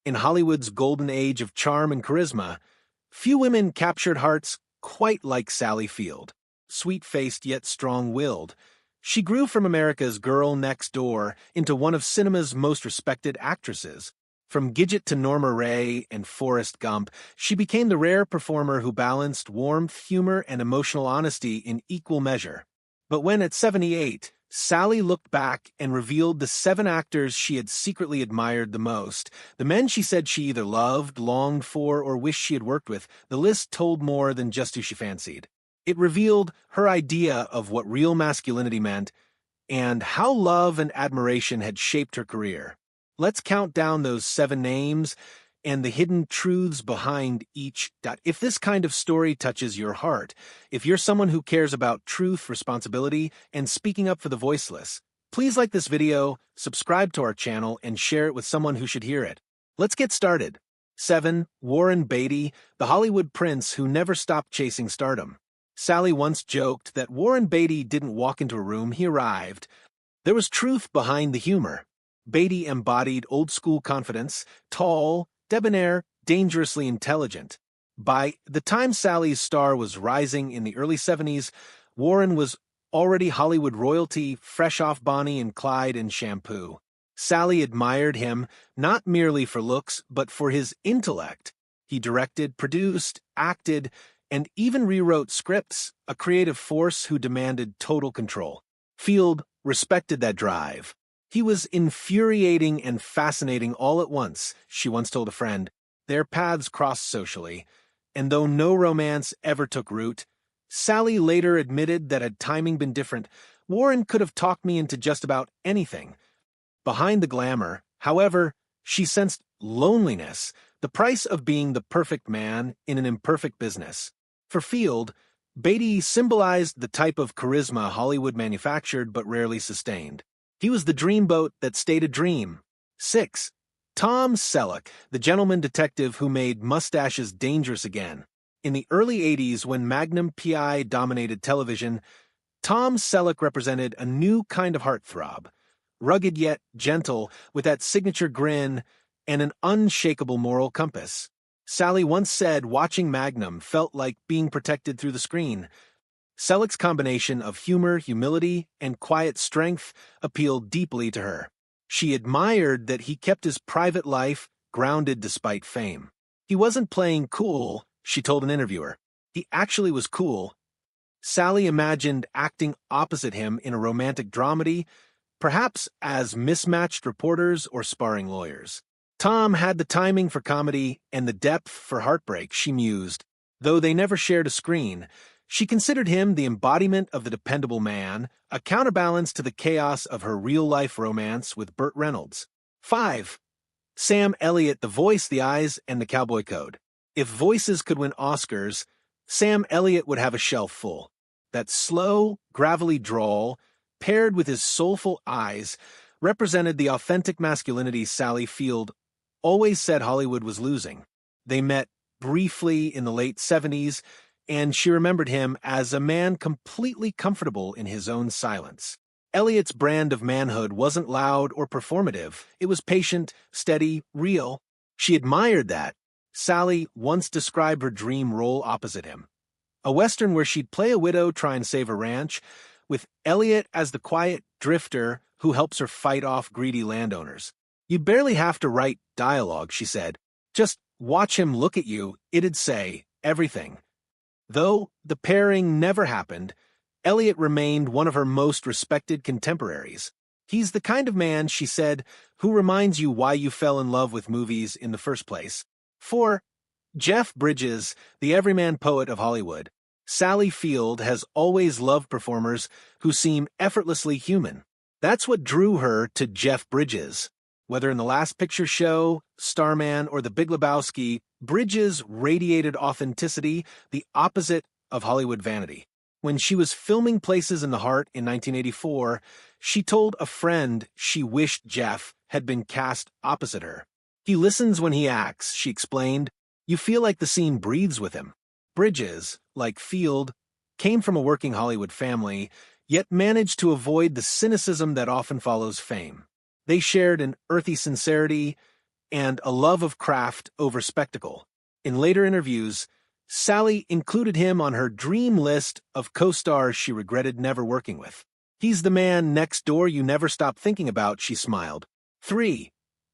In Hollywood's golden age of charm and charisma, few women captured hearts quite like Sally Field. Sweet-faced yet strong-willed, she grew from America's girl next door into one of cinema's most respected actresses. From Gidget to Norma Ray and Forrest Gump, she became the rare performer who balanced warmth, humor, and emotional honesty in equal measure. But when at 78, Sally looked back and revealed the 7 actors she had secretly admired the most, the men she said she either loved, longed for, or wished she had worked with, the list told more than just who she fancied. It revealed her idea of what real masculinity meant and how love and admiration had shaped her career. Let's count down those 7 names and the hidden truths behind each. If this kind of story touches your heart, if you're someone who cares about truth, responsibility, and speaking up for the voiceless, please like this video, subscribe to our channel, and share it with someone who should hear it. Let's get started. 7. Warren Beatty, the Hollywood prince who never stopped chasing stardom. Sally once joked that Warren Beatty didn't walk into a room, he arrived. There was truth behind the humor. Beatty embodied old-school confidence, tall, debonair, dangerously intelligent. By the time Sally's star was rising in the early 70s, Warren was already Hollywood royalty, fresh off Bonnie and Clyde and Shampoo. Sally admired him not merely for looks, but for his intellect. He directed, produced, acted, and even rewrote scripts, a creative force who demanded total control. Field respected that drive. He was infuriating and fascinating all at once, she once told a friend. Their paths crossed socially, and though no romance ever took root, Sally later admitted that had timing been different, Warren could have talked me into just about anything. Behind the glamour, however, she sensed loneliness, the price of being the perfect man in an imperfect business. For Field, Beatty symbolized the type of charisma Hollywood manufactured but rarely sustained. He was the dreamboat that stayed a dream. 6. Tom Selleck, the gentleman detective who made mustaches dangerous again. In the early 80s, when Magnum P.I. dominated television, Tom Selleck represented a new kind of heartthrob. Rugged yet gentle, with that signature grin and an unshakable moral compass. Sally once said watching Magnum felt like being protected through the screen. Selleck's combination of humor, humility, and quiet strength appealed deeply to her. She admired that he kept his private life grounded despite fame. He wasn't playing cool, she told an interviewer. He actually was cool. Sally imagined acting opposite him in a romantic dramedy, perhaps as mismatched reporters or sparring lawyers. Tom had the timing for comedy and the depth for heartbreak, she mused. Though they never shared a screen, she considered him the embodiment of the dependable man, a counterbalance to the chaos of her real-life romance with Burt Reynolds. 5. Sam Elliott, the voice, the eyes, and the cowboy code. If voices could win Oscars, Sam Elliott would have a shelf full. That slow, gravelly drawl, paired with his soulful eyes, represented the authentic masculinity Sally Field always said Hollywood was losing. They met briefly in the late 70s, and she remembered him as a man completely comfortable in his own silence. Elliott's brand of manhood wasn't loud or performative. It was patient, steady, real. She admired that. Sally once described her dream role opposite him. A Western where she'd play a widow try and save a ranch, with Elliott as the quiet drifter who helps her fight off greedy landowners. You'd barely have to write dialogue, she said. Just watch him look at you, it'd say everything. Though the pairing never happened, Elliott remained one of her most respected contemporaries. He's the kind of man, she said, who reminds you why you fell in love with movies in the first place. 4. Jeff Bridges, the everyman poet of Hollywood. Sally Field has always loved performers who seem effortlessly human. That's what drew her to Jeff Bridges. Whether in The Last Picture Show, Starman, or The Big Lebowski, Bridges radiated authenticity, the opposite of Hollywood vanity. When she was filming Places in the Heart in 1984, she told a friend she wished Jeff had been cast opposite her. He listens when he acts, she explained. You feel like the scene breathes with him. Bridges, like Field, came from a working Hollywood family, yet managed to avoid the cynicism that often follows fame. They shared an earthy sincerity, and a love of craft over spectacle. In later interviews, Sally included him on her dream list of co-stars she regretted never working with. "He's the man next door you never stop thinking about," she smiled. 3.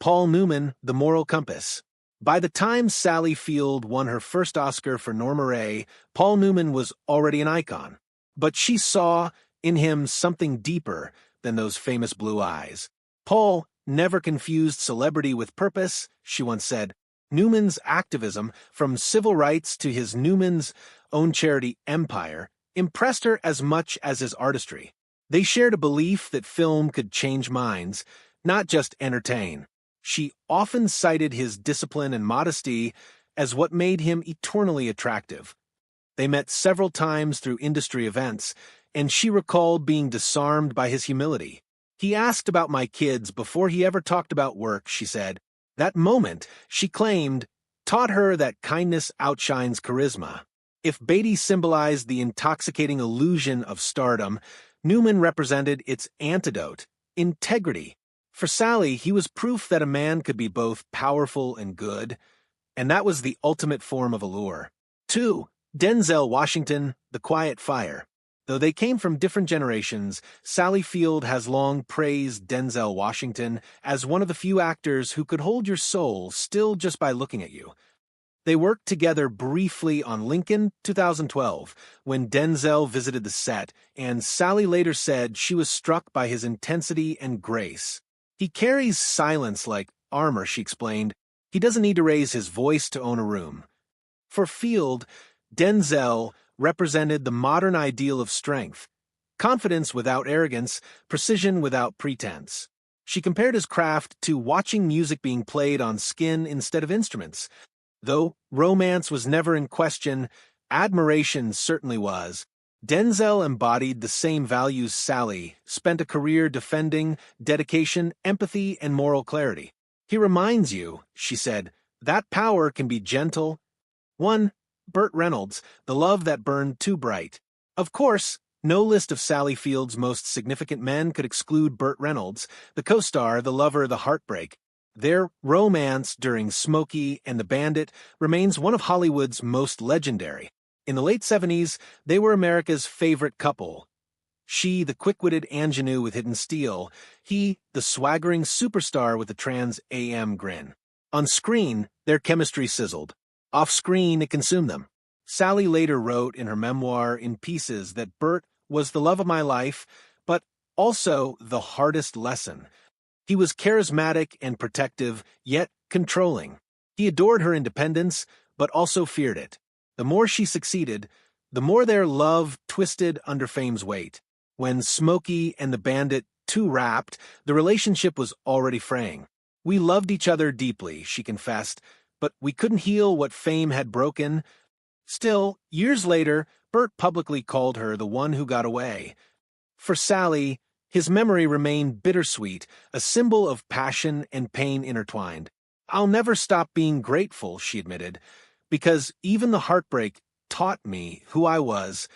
Paul Newman, The Moral Compass. By the time Sally Field won her first Oscar for Norma Ray, Paul Newman was already an icon. But she saw in him something deeper than those famous blue eyes. "Paul never confused celebrity with purpose," she once said. Newman's activism, from civil rights to his Newman's own charity Empire, impressed her as much as his artistry. They shared a belief that film could change minds, not just entertain. She often cited his discipline and modesty as what made him eternally attractive. They met several times through industry events, and she recalled being disarmed by his humility. "He asked about my kids before he ever talked about work," she said. That moment, she claimed, taught her that kindness outshines charisma. If Beatty symbolized the intoxicating illusion of stardom, Newman represented its antidote, integrity. For Sally, he was proof that a man could be both powerful and good, and that was the ultimate form of allure. 2. Denzel Washington, The Quiet Fire. Though they came from different generations, Sally Field has long praised Denzel Washington as one of the few actors who could hold your soul still just by looking at you. They worked together briefly on Lincoln, 2012, when Denzel visited the set, and Sally later said she was struck by his intensity and grace. "He carries silence like armor," she explained. "He doesn't need to raise his voice to own a room." For Field, Denzel represented the modern ideal of strength, confidence without arrogance, precision without pretense. She compared his craft to watching music being played on skin instead of instruments. Though romance was never in question, admiration certainly was. Denzel embodied the same values Sally spent a career defending: dedication, empathy, and moral clarity. "He reminds you," she said, "that power can be gentle." 1. Burt Reynolds, The Love That Burned Too Bright. Of course, no list of Sally Field's most significant men could exclude Burt Reynolds, the co-star, the lover, the heartbreak. Their romance during Smokey and the Bandit remains one of Hollywood's most legendary. In the late 70s, they were America's favorite couple. She, the quick-witted ingenue with hidden steel; he, the swaggering superstar with the Trans Am grin. On screen, their chemistry sizzled. Off-screen, it consumed them. Sally later wrote in her memoir In Pieces that Burt was the love of my life, but also the hardest lesson. He was charismatic and protective, yet controlling. He adored her independence, but also feared it. The more she succeeded, the more their love twisted under fame's weight. When Smokey and the Bandit 2 wrapped, the relationship was already fraying. "We loved each other deeply," she confessed, "but we couldn't heal what fame had broken." Still, years later, Burt publicly called her the one who got away. For Sally, his memory remained bittersweet, a symbol of passion and pain intertwined. "I'll never stop being grateful," she admitted, "because even the heartbreak taught me who I was."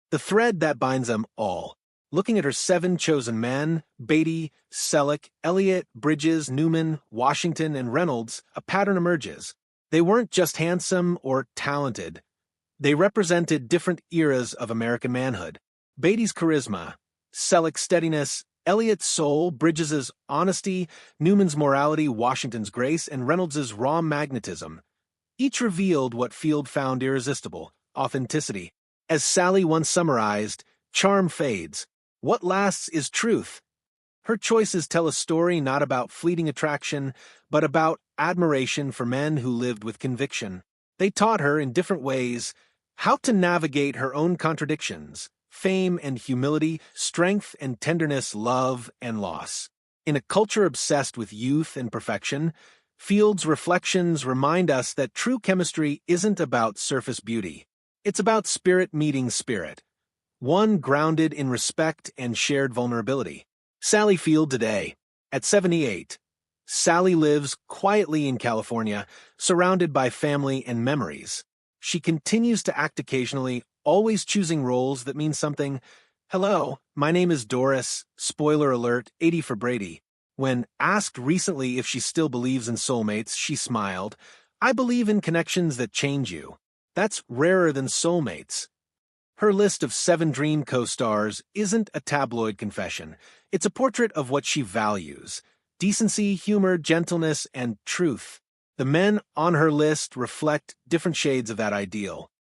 The thread that binds them all. Looking at her 7 chosen men, Beatty, Selleck, Elliott, Bridges, Newman, Washington, and Reynolds, a pattern emerges. They weren't just handsome or talented. They represented different eras of American manhood. Beatty's charisma, Selleck's steadiness, Elliott's soul, Bridges's honesty, Newman's morality, Washington's grace, and Reynolds's raw magnetism. Each revealed what Field found irresistible: authenticity. As Sally once summarized, "Charm fades. What lasts is truth." Her choices tell a story not about fleeting attraction, but about admiration for men who lived with conviction. They taught her, in different ways, how to navigate her own contradictions: fame and humility, strength and tenderness, love and loss. In a culture obsessed with youth and perfection, Field's reflections remind us that true chemistry isn't about surface beauty. It's about spirit meeting spirit, one grounded in respect and shared vulnerability. Sally Field today. At 78, Sally lives quietly in California, surrounded by family and memories. She continues to act occasionally, always choosing roles that mean something. "Hello, my name is Doris, spoiler alert, 80 for Brady." When asked recently if she still believes in soulmates, she smiled. "I believe in connections that change you. That's rarer than soulmates." Her list of 7 dream co-stars isn't a tabloid confession. It's a portrait of what she values: decency, humor, gentleness, and truth. The men on her list reflect different shades of that ideal.